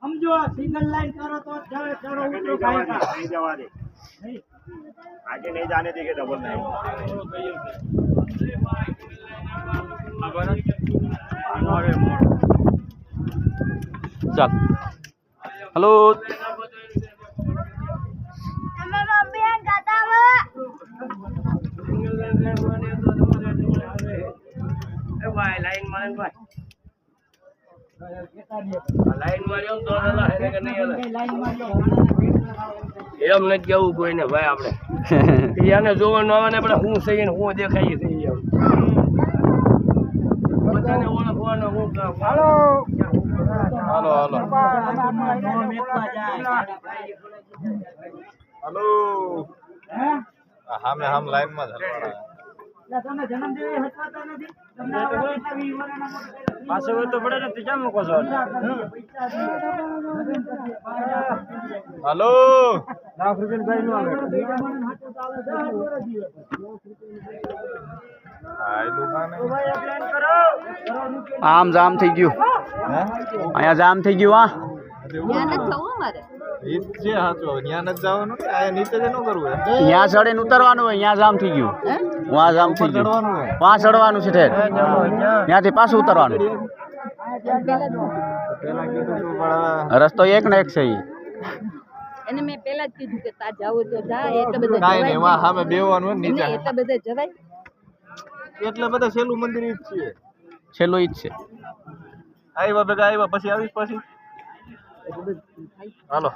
સમજો single line करो तो चढ़ो उतरो खाएगा नहीं जवा दे नहीं आगे नहीं जाने देंगे डबल नहीं चल हेलो भाई लाइन मारे भाई लाइन मारियो तो है કે નહીં લાइन માર્યો એમ ન કેવું કોઈને ભાઈ આપણે યાને જોવાનું આવે ને આપણે હું સહી ને હું દેખાઈએ થઈ એમ બધાને ઓળખવાનો હું કામ હાલો હાલો હાલો हेलो हम लाइन में તમને જન્મ દેવી હચવાતા નથી તમને એટલા વિવરણના પાસે હોય તો પડે ને તીજા મૂકો છો हेलो લાખ રૂપિયા ભાઈ નો આવે हाय दुकान है ભાઈ પ્લાન કરો આમ જામ થઈ ગયું અહીંયા જામ થઈ ગયું હા ત્યાં ન થવું મારે ઈ જે હાચો ન્યા ન જવાનું કે આ નીચે ન કરવું એમ અહીંયા ચડીને ઉતરવાનું હોય અહીંયા જામ થઈ ગયું વहाँ જામ થઈ ગયું ચડવાનું હોય वहाँ ચડવાનું છે ઠેર ત્યાંથી પાછું ઉતરવાનું પેલા કીધું તું પણ રસ્તો એક ને એક છે ઈ એને મેં પહેલા જ કીધું કે તા જાવ તો જા એટલે બધે કાઈ નહીં વા સામે બેવાનું હોય નીચે નહીં એટલે બધે જવાય એટલે બધા છેલ્લું મંદિર ઈ જ છે છેલ્લું ઈ જ છે આવ્યા ભેગા આવ્યા પછી આવીશ પછી હાલો